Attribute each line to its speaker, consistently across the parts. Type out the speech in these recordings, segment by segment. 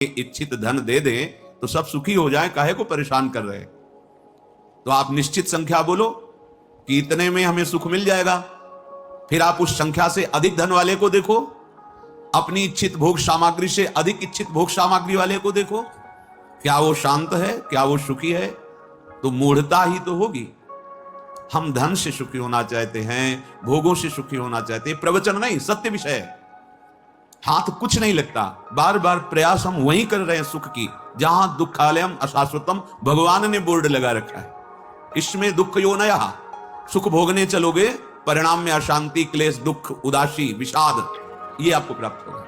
Speaker 1: इच्छित धन दे दें तो सब सुखी हो जाए, काहे को परेशान कर रहे? तो आप निश्चित संख्या बोलो कि इतने में हमें सुख मिल जाएगा। फिर आप उस संख्या से अधिक धन वाले को देखो, अपनी इच्छित भोग सामग्री से अधिक इच्छित भोग सामग्री वाले को देखो, क्या वो शांत है, क्या वो सुखी है? तो मूढ़ता ही तो होगी। हम धन से सुखी होना चाहते हैं, भोगों से सुखी होना चाहते हैं, प्रवचन नहीं, सत्य विषय है। हाथ कुछ नहीं लगता, बार बार प्रयास हम वहीं कर रहे हैं सुख की, जहां दुखालयम अशाश्वतम भगवान ने बोर्ड लगा रखा है। इसमें दुख योनया, सुख भोगने चलोगे, परिणाम में अशांति, क्लेश, दुख, उदासी, विषाद, ये आपको प्राप्त होगा।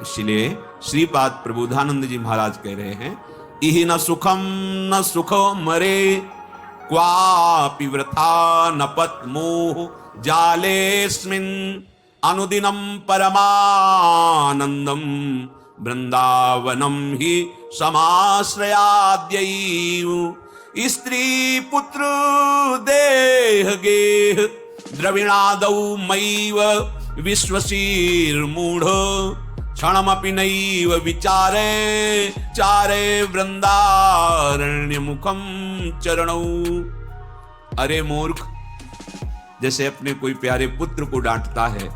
Speaker 1: इसलिए श्रीपाद प्रबोधानंद जी महाराज कह रहे हैं, इहि न सुखम न सुख मरे, क्वापि वृथा न पत मोह जालेस्मिन्, अनुदिनं परमानंदम वृंदावनम ही समाश्रयाद्यैव, स्त्री पुत्र देह गेह द्रविणादौ मैव विश्वशीर्मूढ़, क्षणमपि नैव विचारे चारे वृंदारण्य मुखम चरणौ। अरे मूर्ख, जैसे अपने कोई प्यारे पुत्र को डांटता है,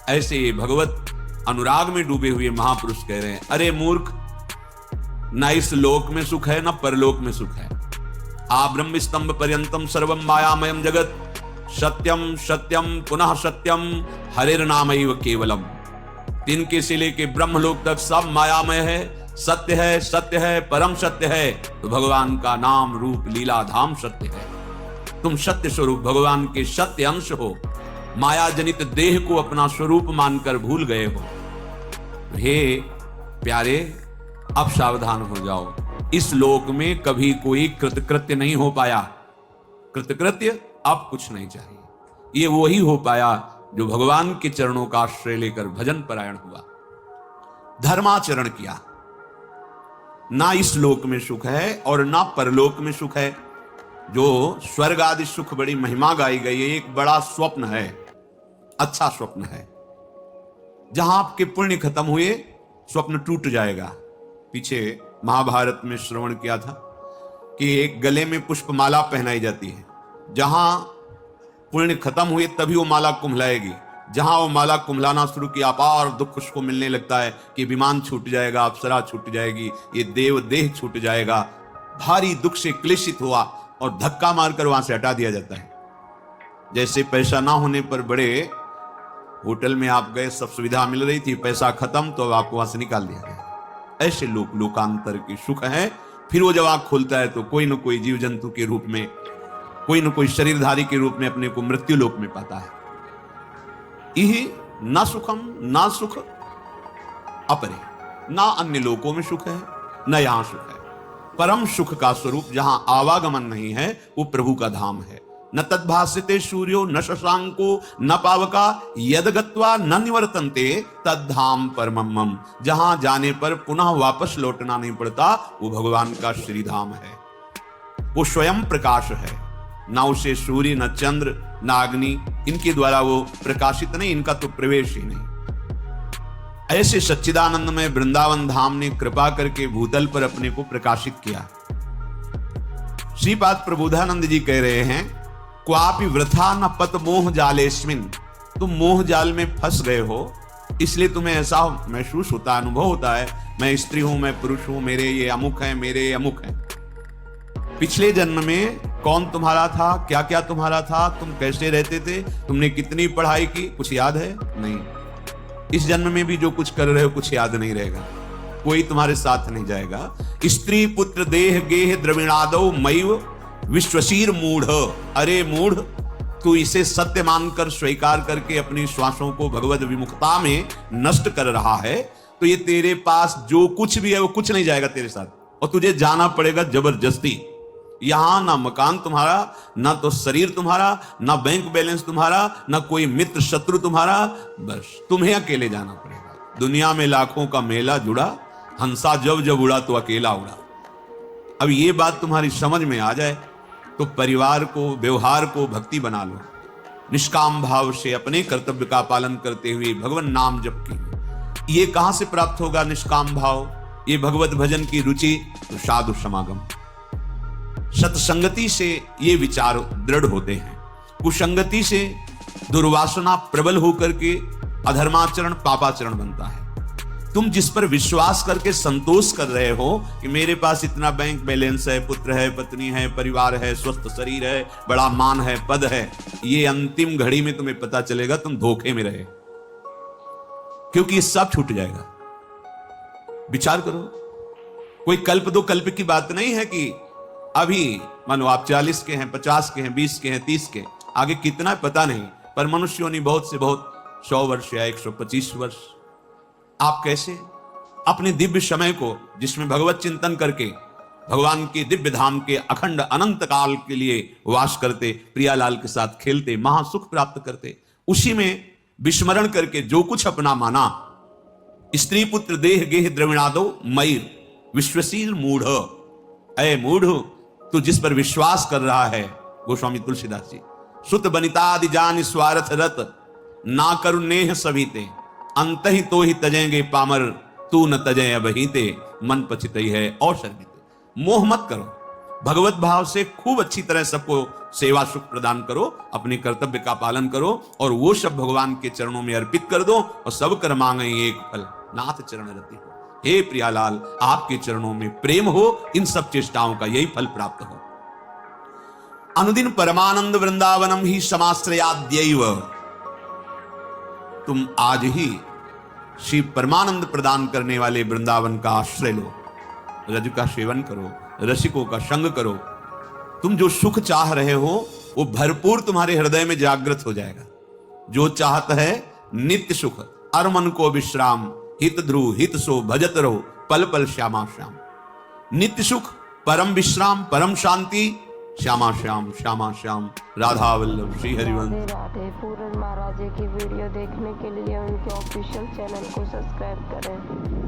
Speaker 1: ऐसे भगवत अनुराग में डूबे हुए महापुरुष कह रहे हैं, अरे मूर्ख, ना इस लोक में सुख है ना परलोक में सुख है। आ ब्रह्म स्तंभ पर्यंतम सर्वम मायामयम जगत, सत्यम सत्यम पुनः सत्यम हरिर्नामैव केवलम। तिनके से लेके ब्रह्मलोक तक सब मायामय है, सत्य है, सत्य है, परम सत्य है। तो भगवान का नाम रूप लीला धाम सत्य है। तुम सत्य स्वरूप भगवान के सत्य अंश हो, माया जनित देह को अपना स्वरूप मानकर भूल गए हो। हे प्यारे, अब सावधान हो जाओ। इस लोक में कभी कोई कृतकृत्य नहीं हो पाया। कृतकृत्य अब कुछ नहीं चाहिए। ये वही हो पाया जो भगवान के चरणों का आश्रय लेकर भजन परायण हुआ, धर्माचरण किया। ना इस लोक में सुख है और ना परलोक में सुख है। जो स्वर्ग आदि सुख बड़ी महिमा गाई गई है, एक बड़ा स्वप्न है, अच्छा स्वप्न है। जहां आपके पुण्य खत्म हुए, स्वप्न टूट जाएगा। पीछे महाभारत में श्रवण किया था कि एक गले में पुष्पमाला पहनाई जाती है। जहां पुण्य खत्म हुए तभी वो माला कुम्हलाएगी। जहां वो माला कुम्हलाना शुरू किया, अपार दुख उसको मिलने लगता है कि विमान छूट जाएगा, अप्सरा छूट जाएगी, ये देव देह छूट जाएगा। भारी दुख से क्लेशित हुआ और धक्का मारकर वहां से हटा दिया जाता है। जैसे पैसा ना होने पर बड़े होटल में आप गए, सब सुविधा मिल रही थी, पैसा खत्म तो आपको वहां से निकाल दिया गया। ऐसे लोकांतर के सुख है। फिर वो जब आंख खोलता है तो कोई न कोई जीव जंतु के रूप में, कोई न कोई शरीरधारी के रूप में अपने को मृत्यु लोक में पाता है। इहि ना सुखम ना सुख अपरे, ना अन्य लोकों में सुख है न यहां सुख है। परम सुख का स्वरूप जहां आवागमन नहीं है, वो प्रभु का धाम है। न तद्भास्यते सूर्यो न शशांको न पावका, यद गत्वा न निवर्तन्ते तद्धाम परमम मम। जहां जाने पर पुनः वापस लौटना नहीं पड़ता, वो भगवान का श्रीधाम है। वो स्वयं प्रकाश है। ना उसे सूर्य, न चंद्र, न अग्नि, इनके द्वारा वो प्रकाशित नहीं, इनका तो प्रवेश ही नहीं। ऐसे सच्चिदानंद में वृंदावन धाम ने कृपा करके भूतल पर अपने को प्रकाशित किया। श्रीपाद प्रबोधानंद जी कह रहे हैं, क्वापि वृथा न पत मोह जालेस्मिन्। तुम मोह जाल में फंस गए हो, इसलिए तुम्हें ऐसा महसूस होता है, अनुभव होता है, मैं स्त्री हूं, मैं पुरुष हूं, मेरे ये अमुक है, मेरे ये अमुक है। पिछले जन्म में कौन तुम्हारा था, क्या क्या तुम्हारा था, तुम कैसे रहते थे, तुमने कितनी पढ़ाई की, कुछ याद है? नहीं। इस जन्म में भी जो कुछ कर रहे हो कुछ याद नहीं रहेगा, कोई तुम्हारे साथ नहीं जाएगा। स्त्री पुत्र देह गेह द्रविणादौ मैव विश्वशीर मूढ़। अरे मूढ़, तू इसे सत्य मानकर स्वीकार करके अपनी श्वासों को भगवत विमुखता में नष्ट कर रहा है, तो ये तेरे पास जो कुछ भी है वो कुछ नहीं जाएगा तेरे साथ, और तुझे जाना पड़ेगा जबरदस्ती। यहां ना मकान तुम्हारा, ना तो शरीर तुम्हारा, ना बैंक बैलेंस तुम्हारा, ना कोई मित्र शत्रु तुम्हारा, बस तुम्हें अकेले जाना पड़ेगा। दुनिया में लाखों का मेला जुड़ा, हंसा जब जब उड़ा तो अकेला उड़ा। अब ये बात तुम्हारी समझ में आ जाए तो परिवार को, व्यवहार को भक्ति बना लो। निष्काम भाव से अपने कर्तव्य का पालन करते हुए भगवान नाम जप कीजिए। ये कहां से प्राप्त होगा निष्काम भाव? ये भगवत भजन की रुचि तो साधु समागम। सत्संगति से ये विचार दृढ़ होते हैं। कुसंगति से दुर्वासना प्रबल होकर के अधर्माचरण पापाचरण बनता है। तुम जिस पर विश्वास करके संतोष कर रहे हो कि मेरे पास इतना बैंक बैलेंस है, पुत्र है, पत्नी है, परिवार है, स्वस्थ शरीर है, बड़ा मान है, पद है, ये अंतिम घड़ी में तुम्हें पता चलेगा तुम धोखे में रहे, क्योंकि ये सब छूट जाएगा। विचार करो, कोई कल्प दो कल्प की बात नहीं है कि अभी मानो आप 40 के हैं, 50 के हैं, 20 के हैं, 30 के, आगे कितना पता नहीं, पर मनुष्यों ने बहुत से बहुत 100 वर्ष या 125 वर्ष। आप कैसे अपने दिव्य समय को, जिसमें भगवत चिंतन करके भगवान के दिव्य धाम के अखंड अनंत काल के लिए वास करते, प्रियालाल के साथ खेलते, महासुख प्राप्त करते, उसी में विस्मरण करके जो कुछ अपना माना, स्त्री पुत्र देह गेह द्रविणादो मयूर विश्वशील मूढ़, अय मूढ़ तू जिस पर विश्वास कर रहा है, गोस्वामी तुलसीदास जी, सुत बनितादि जान स्वार्थ रत ना करु नेह सभीते, अंत ही तो ही तजेंगे पामर तू न तजय अबहीते, मन पचित ही है और शर्मिते। मोह मत करो, भगवत भाव से खूब अच्छी तरह सबको सेवा सुख प्रदान करो, अपने कर्तव्य का पालन करो और वो सब भगवान के चरणों में अर्पित कर दो और सब कर मांगे एक फल, नाथ चरण रति हो। हे प्रियालाल, आपके चरणों में प्रेम हो, इन सब चेष्टाओं का यही फल प्राप्त हो। अनुदिन परमानंद वृंदावनम ही समाश्रयाद्यैव, तुम आज ही श्री परमानंद प्रदान करने वाले वृंदावन का आश्रय लो, रज का सेवन करो, रसिकों का संग करो। तुम जो सुख चाह रहे हो वो भरपूर तुम्हारे हृदय में जागृत हो जाएगा। जो चाहता है नित्य सुख, अरमन को विश्राम, हित ध्रुव हित सो भजत रहो, पल पल श्यामा श्याम। नित्य सुख, परम विश्राम, परम शांति, श्यामा श्याम श्यामा श्याम, राधा वल्लभ श्री हरिवंश।
Speaker 2: राधे पूरन महाराज की वीडियो देखने के लिए उनके ऑफिशियल चैनल को सब्सक्राइब करें।